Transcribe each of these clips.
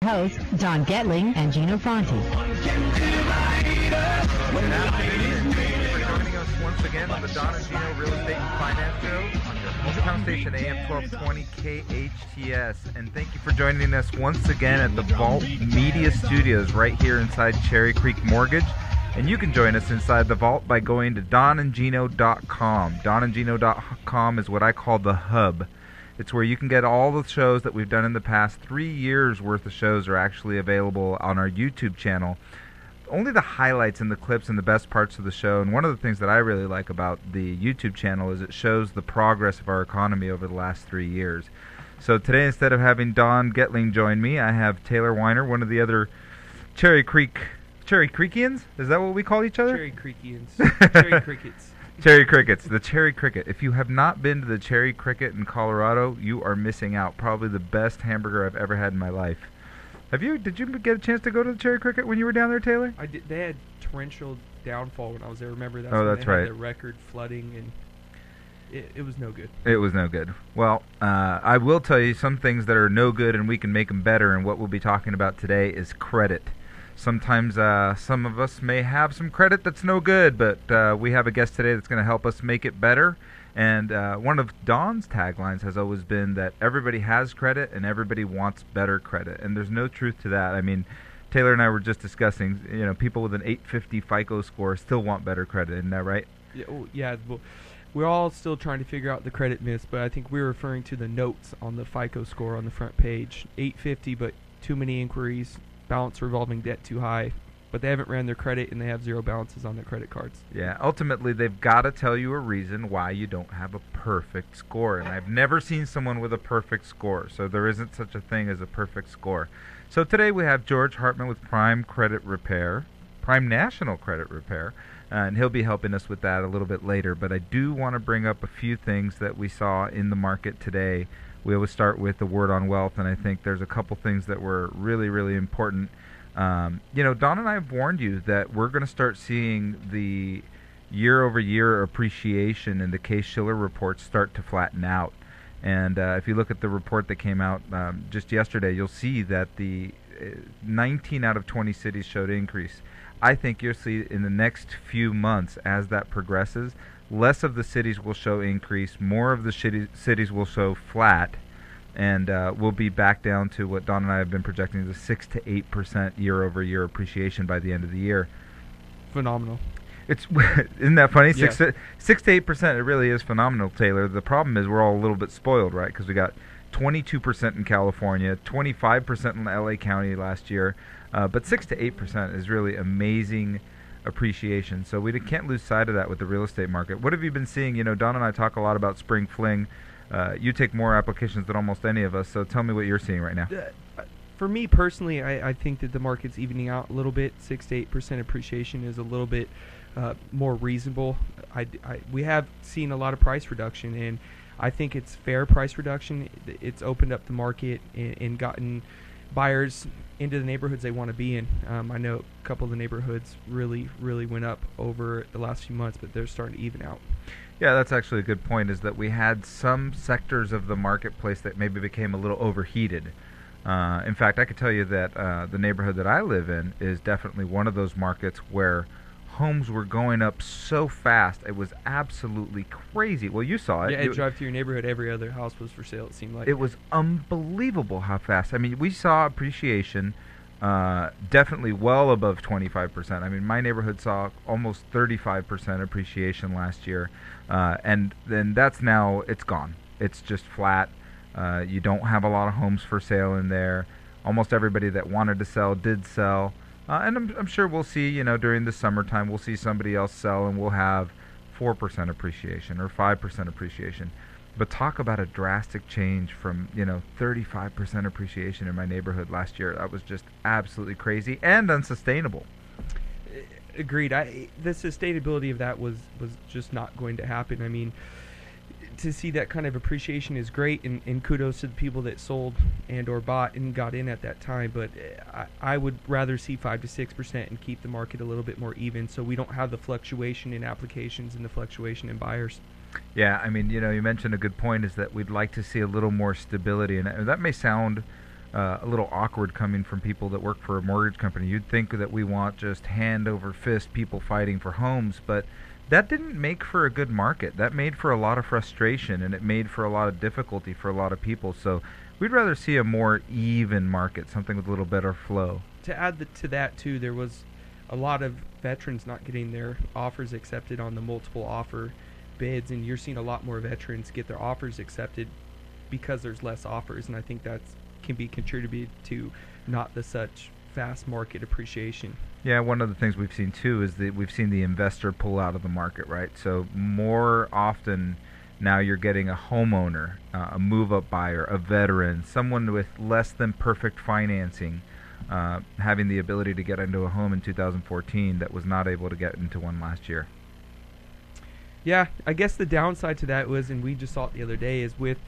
Hosts Don Getling and Gino Fonte. Good afternoon. Thank you for joining us once again on the Don and Gino Real Estate and Finance Show on your hometown station AM 1220 KHTS. And thank you for joining us once again at the Vault Media Studios right here inside Cherry Creek Mortgage. And you can join us inside the Vault by going to donandgino.com. Donandgino.com is what I call the hub. It's where you can get all the shows that we've done in the past. 3 years worth of shows are actually available on our YouTube channel. Only the highlights and the clips and the best parts of the show. And one of the things that I really like about the YouTube channel is it shows the progress of our economy over the last 3 years. So today, instead of having Don Getling join me, I have Taylor Weiner, one of the other Cherry Creekians? Is that what we call each other? Cherry Creekians. Cherry Crickets. Cherry Crickets. The Cherry Cricket. If you have not been to the Cherry Cricket in Colorado, you are missing out. Probably the best hamburger I've ever had in my life. Did you get a chance to go to the Cherry Cricket when you were down there, Taylor? I did. They had torrential downfall when I was there. Remember that? Oh, that's right. Had the record flooding, and it was no good. It was no good. Well, I will tell you some things that are no good, and we can make them better. And what we'll be talking about today is credit. Sometimes some of us may have some credit that's no good, but we have a guest today that's going to help us make it better. And one of Don's taglines has always been that everybody has credit and everybody wants better credit. And there's no truth to that. I mean, Taylor and I were just discussing, people with an 850 FICO score still want better credit. Isn't that right? Yeah, well, we're all still trying to figure out the credit myths, but I think we're referring to the notes on the FICO score on the front page. 850, but too many inquiries. Balance revolving debt too high, but they haven't ran their credit and they have zero balances on their credit cards. Yeah, ultimately they've got to tell you a reason why you don't have a perfect score, and I've never seen someone with a perfect score, so there isn't such a thing as a perfect score. So today we have George Hartmann with Prime National Credit Repair, and he'll be helping us with that a little bit later, but I do want to bring up a few things that we saw in the market today. We always start with the word on wealth, and I think there's a couple things that were really, really important. Don and I have warned you that we're going to start seeing the year-over-year appreciation in the Case-Shiller reports start to flatten out. And if you look at the report that came out just yesterday, you'll see that the 19 out of 20 cities showed increase. I think you'll see in the next few months, as that progresses, less of the cities will show increase, more of the cities will show flat, and we'll be back down to what Don and I have been projecting, the 6 to 8% year-over-year appreciation by the end of the year. Phenomenal. Isn't that funny? Yeah. 6 to 8%, it really is phenomenal, Taylor. The problem is we're all a little bit spoiled, right? Because we got 22% in California, 25% in LA County last year, but 6 to 8% is really amazing appreciation. So we can't lose sight of that with the real estate market. What have you been seeing? Don and I talk a lot about spring fling. You take more applications than almost any of us, so tell me what you're seeing right now. For me personally, I think that the market's evening out a little bit. 6 to 8% appreciation is a little bit more reasonable. We have seen a lot of price reduction, and I think it's fair price reduction. It's opened up the market and gotten buyers into the neighborhoods they want to be in. I know a couple of the neighborhoods really, really went up over the last few months, but they're starting to even out. Yeah, that's actually a good point, is that we had some sectors of the marketplace that maybe became a little overheated. In fact, I could tell you that the neighborhood that I live in is definitely one of those markets where homes were going up so fast. It was absolutely crazy. Well, you saw it. Yeah, you drive through your neighborhood, every other house was for sale, it seemed like. It was unbelievable how fast. I mean, we saw appreciation definitely well above 25%. I mean, my neighborhood saw almost 35% appreciation last year, and then that's now, it's gone. It's just flat. You don't have a lot of homes for sale in there. Almost everybody that wanted to sell did sell. And I'm sure we'll see, during the summertime, we'll see somebody else sell and we'll have 4% appreciation or 5% appreciation. But talk about a drastic change from, 35% appreciation in my neighborhood last year. That was just absolutely crazy and unsustainable. Agreed. The sustainability of that was just not going to happen. I mean, to see that kind of appreciation is great, and kudos to the people that sold and or bought and got in at that time, but I would rather see 5 to 6% and keep the market a little bit more even, so we don't have the fluctuation in applications and the fluctuation in buyers. Yeah, I mean, you mentioned a good point, is that we'd like to see a little more stability, and that may sound a little awkward coming from people that work for a mortgage company. You'd think that we want just hand over fist people fighting for homes, but that didn't make for a good market. That made for a lot of frustration, and it made for a lot of difficulty for a lot of people. So we'd rather see a more even market, something with a little better flow. To add to that, too, there was a lot of veterans not getting their offers accepted on the multiple offer bids, and you're seeing a lot more veterans get their offers accepted because there's less offers, and I think that can be contributed to not the such fast market appreciation. Yeah, one of the things we've seen too is that we've seen the investor pull out of the market, right? So more often now you're getting a homeowner, a move-up buyer, a veteran, someone with less than perfect financing, having the ability to get into a home in 2014 that was not able to get into one last year. Yeah, I guess the downside to that was, and we just saw it the other day, is with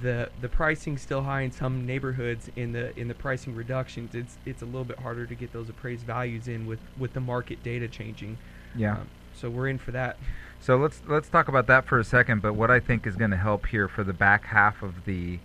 the pricing still high in some neighborhoods, in the pricing reductions, it's a little bit harder to get those appraised values in with the market data changing. Yeah. So we're in for that. So let's talk about that for a second. But what I think is going to help here for the back half of the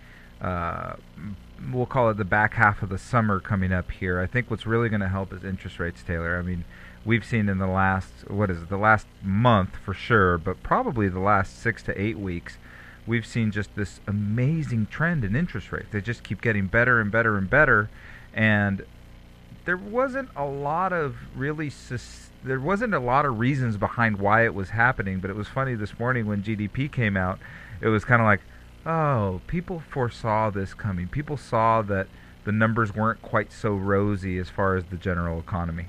we'll call it the back half of the summer coming up here, I think what's really going to help is interest rates, Taylor. I mean, we've seen in the last the last month for sure, but probably the last 6 to 8 weeks, we've seen just this amazing trend in interest rates. They just keep getting better and better and better, and there wasn't a lot of reasons behind why it was happening. But it was funny this morning when GDP came out. It was kind of like, oh, people foresaw this coming. People saw that the numbers weren't quite so rosy as far as the general economy.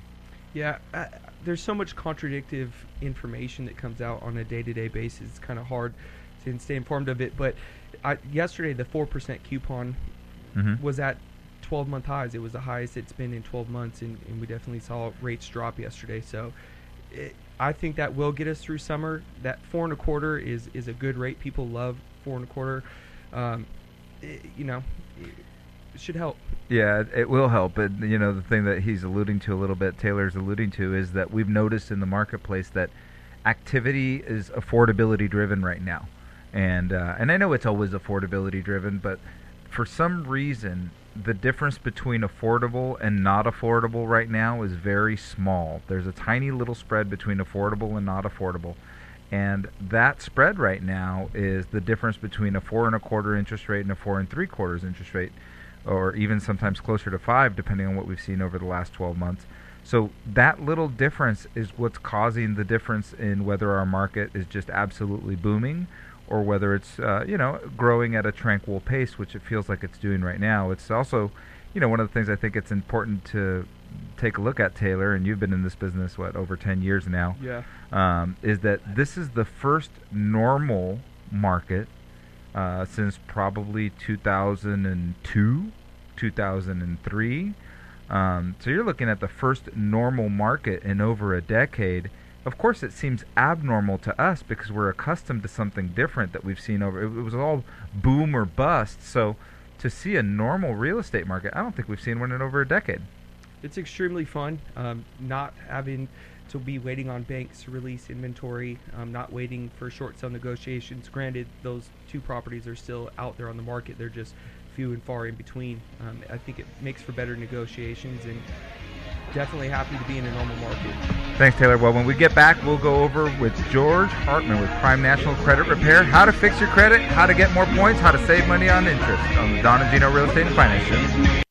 Yeah, there's so much contradictive information that comes out on a day-to-day basis. It's kind of hard to stay informed of it. But yesterday, the 4% coupon was at 12-month highs. It was the highest it's been in 12 months, and we definitely saw rates drop yesterday. So I think that will get us through summer. That 4.25 is a good rate. People love 4.25. It should help. Yeah, it will help. But the thing that he's alluding to a little bit, Taylor's alluding to, is that we've noticed in the marketplace that activity is affordability driven right now. And I know it's always affordability driven, but for some reason, the difference between affordable and not affordable right now is very small. There's a tiny little spread between affordable and not affordable. And that spread right now is the difference between a 4.25 interest rate and a 4 3/4 interest rate, or even sometimes closer to 5, depending on what we've seen over the last 12 months. So that little difference is what's causing the difference in whether our market is just absolutely booming or whether it's growing at a tranquil pace, which it feels like it's doing right now. It's also, one of the things I think it's important to take a look at, Taylor, and you've been in this business, over 10 years now, is that this is the first normal market since probably 2002, 2003. So you're looking at the first normal market in over a decade. Of course, it seems abnormal to us because we're accustomed to something different that we've seen over. It was all boom or bust. So to see a normal real estate market, I don't think we've seen one in over a decade. It's extremely fun, not having to be waiting on banks to release inventory, not waiting for short sale negotiations. Granted, those two properties are still out there on the market. They're just few and far in between. I think it makes for better negotiations, and definitely happy to be in a normal market. Thanks, Taylor. Well, when we get back, we'll go over with George Hartmann with Prime National Credit Repair, how to fix your credit, how to get more points, how to save money on interest on the Don and Gino Real Estate and Finance Show.